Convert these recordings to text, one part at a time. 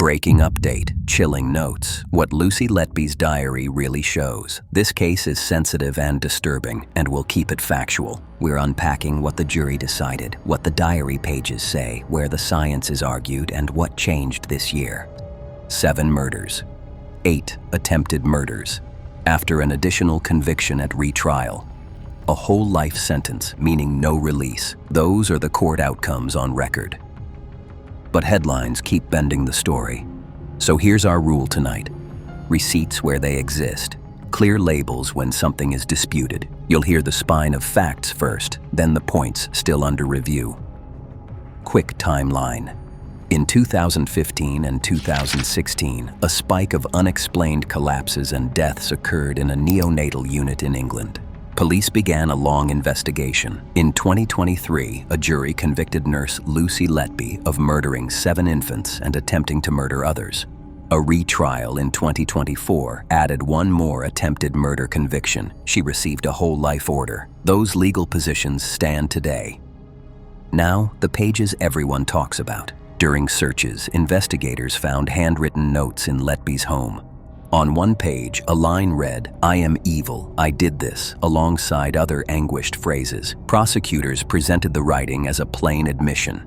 Breaking update, chilling notes, what Lucy Letby's diary really shows. This case is sensitive and disturbing, and we'll keep it factual. We're unpacking what the jury decided, what the diary pages say, where the science is argued, and what changed this year. 7 murders. 8 attempted murders. After an additional conviction at retrial. A whole life sentence, meaning no release. Those are the court outcomes on record. But headlines keep bending the story. So here's our rule tonight. Receipts where they exist. Clear labels when something is disputed. You'll hear the spine of facts first, then the points still under review. Quick timeline. In 2015 and 2016, a spike of unexplained collapses and deaths occurred in a neonatal unit in England. Police began a long investigation. In 2023, a jury convicted nurse Lucy Letby of murdering 7 infants and attempting to murder others. A retrial in 2024 added 1 more attempted murder conviction. She received a whole life order. Those legal positions stand today. Now, the pages everyone talks about. During searches, investigators found handwritten notes in Letby's home. On one page, a line read, "I am evil, I did this," alongside other anguished phrases. Prosecutors presented the writing as a plain admission.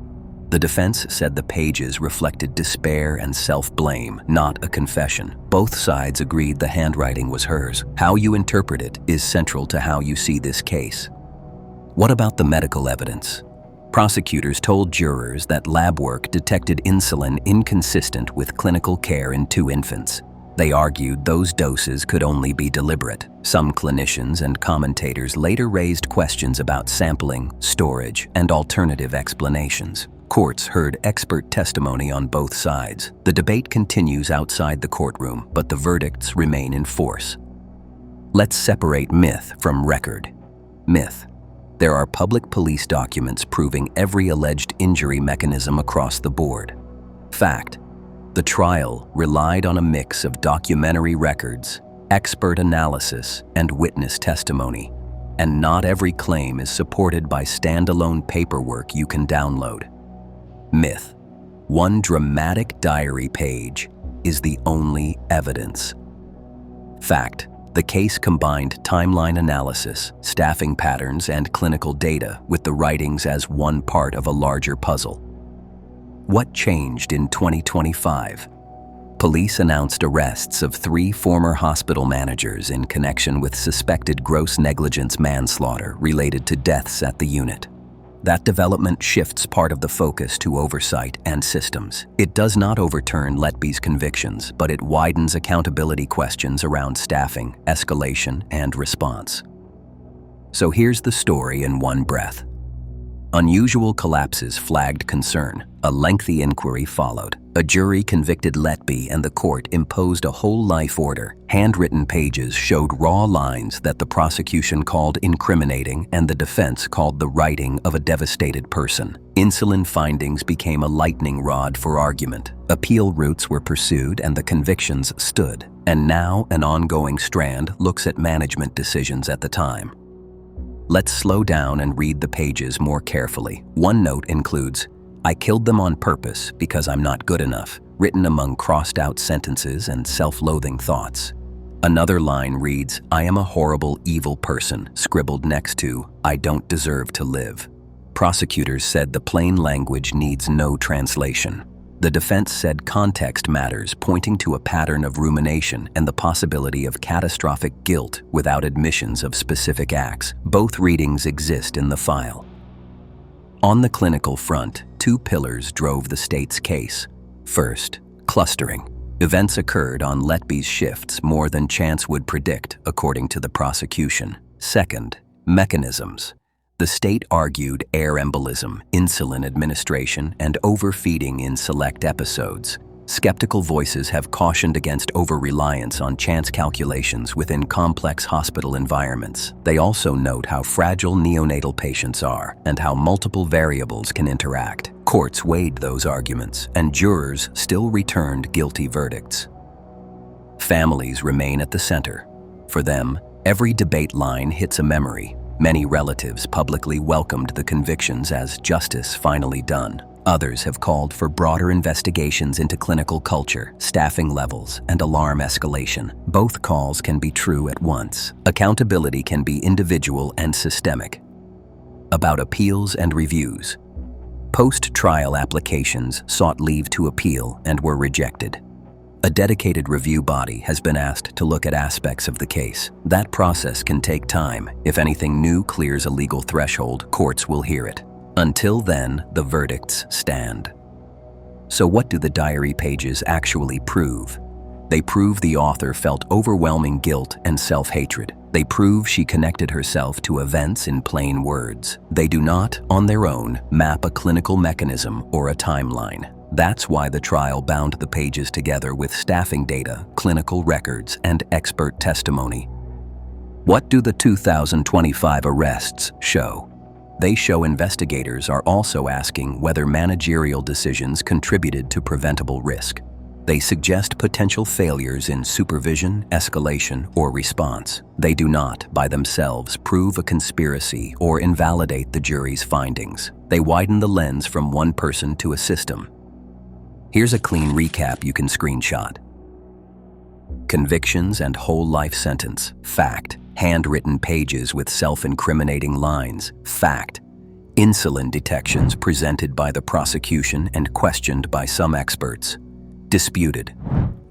The defense said the pages reflected despair and self-blame, not a confession. Both sides agreed the handwriting was hers. How you interpret it is central to how you see this case. What about the medical evidence? Prosecutors told jurors that lab work detected insulin inconsistent with clinical care in 2 infants. They argued those doses could only be deliberate. Some clinicians and commentators later raised questions about sampling, storage, and alternative explanations. Courts heard expert testimony on both sides. The debate continues outside the courtroom, but the verdicts remain in force. Let's separate myth from record. Myth. There are public police documents proving every alleged injury mechanism across the board. Fact. The trial relied on a mix of documentary records, expert analysis, and witness testimony, and not every claim is supported by standalone paperwork you can download. Myth. One dramatic diary page is the only evidence. Fact. The case combined timeline analysis, staffing patterns, and clinical data with the writings as one part of a larger puzzle. What changed in 2025? Police announced arrests of 3 former hospital managers in connection with suspected gross negligence manslaughter related to deaths at the unit. That development shifts part of the focus to oversight and systems. It does not overturn Letby's convictions, but it widens accountability questions around staffing, escalation, and response. So here's the story in one breath. Unusual collapses flagged concern. A lengthy inquiry followed. A jury convicted Letby and the court imposed a whole life order. Handwritten pages showed raw lines that the prosecution called incriminating and the defense called the writing of a devastated person. Insulin findings became a lightning rod for argument. Appeal routes were pursued and the convictions stood. And now an ongoing strand looks at management decisions at the time. Let's slow down and read the pages more carefully. One note includes, "I killed them on purpose because I'm not good enough," written among crossed-out sentences and self-loathing thoughts. Another line reads, "I am a horrible, evil person," scribbled next to, "I don't deserve to live." Prosecutors said the plain language needs no translation. The defense said context matters, pointing to a pattern of rumination and the possibility of catastrophic guilt without admissions of specific acts. Both readings exist in the file. On the clinical front, 2 pillars drove the state's case. First, clustering. Events occurred on Letby's shifts more than chance would predict, according to the prosecution. Second, mechanisms. The state argued air embolism, insulin administration, and overfeeding in select episodes. Skeptical voices have cautioned against over-reliance on chance calculations within complex hospital environments. They also note how fragile neonatal patients are and how multiple variables can interact. Courts weighed those arguments, and jurors still returned guilty verdicts. Families remain at the center. For them, every debate line hits a memory. Many relatives publicly welcomed the convictions as justice finally done. Others have called for broader investigations into clinical culture, staffing levels, and alarm escalation. Both calls can be true at once. Accountability can be individual and systemic. About appeals and reviews. Post-trial applications sought leave to appeal and were rejected. A dedicated review body has been asked to look at aspects of the case. That process can take time. If anything new clears a legal threshold, courts will hear it. Until then, the verdicts stand. So what do the diary pages actually prove? They prove the author felt overwhelming guilt and self-hatred. They prove she connected herself to events in plain words. They do not, on their own, map a clinical mechanism or a timeline. That's why the trial bound the pages together with staffing data, clinical records, and expert testimony. What do the 2025 arrests show? They show investigators are also asking whether managerial decisions contributed to preventable risk. They suggest potential failures in supervision, escalation, or response. They do not, by themselves, prove a conspiracy or invalidate the jury's findings. They widen the lens from one person to a system. Here's a clean recap you can screenshot. Convictions and whole life sentence. Fact. Handwritten pages with self-incriminating lines. Fact. Insulin detections presented by the prosecution and questioned by some experts. Disputed.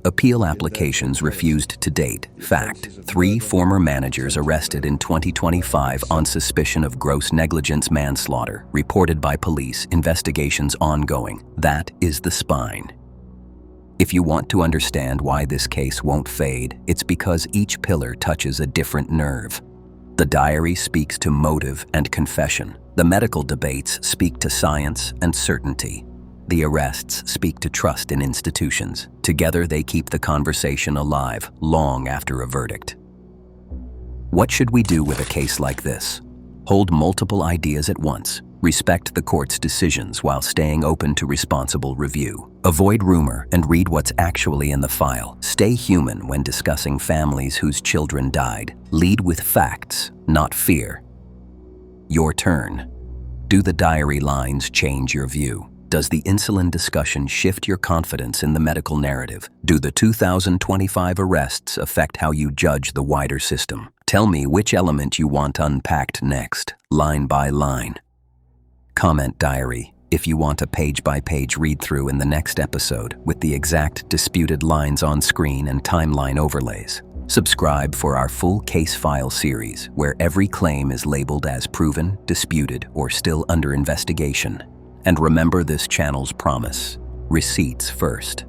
Appeal applications refused to date. Fact. 3 former managers arrested in 2025 on suspicion of gross negligence manslaughter. Reported by police. Investigations ongoing. That is the spine. If you want to understand why this case won't fade, it's because each pillar touches a different nerve. The diary speaks to motive and confession. The medical debates speak to science and certainty. The arrests speak to trust in institutions. Together they keep the conversation alive long after a verdict. What should we do with a case like this? Hold multiple ideas at once. Respect the court's decisions while staying open to responsible review. Avoid rumor and read what's actually in the file. Stay human when discussing families whose children died. Lead with facts, not fear. Your turn. Do the diary lines change your view? Does the insulin discussion shift your confidence in the medical narrative? Do the 2025 arrests affect how you judge the wider system? Tell me which element you want unpacked next, line by line. Comment diary if you want a page-by-page read-through in the next episode with the exact disputed lines on screen and timeline overlays. Subscribe for our full case file series where every claim is labeled as proven, disputed, or still under investigation. And remember this channel's promise: receipts first.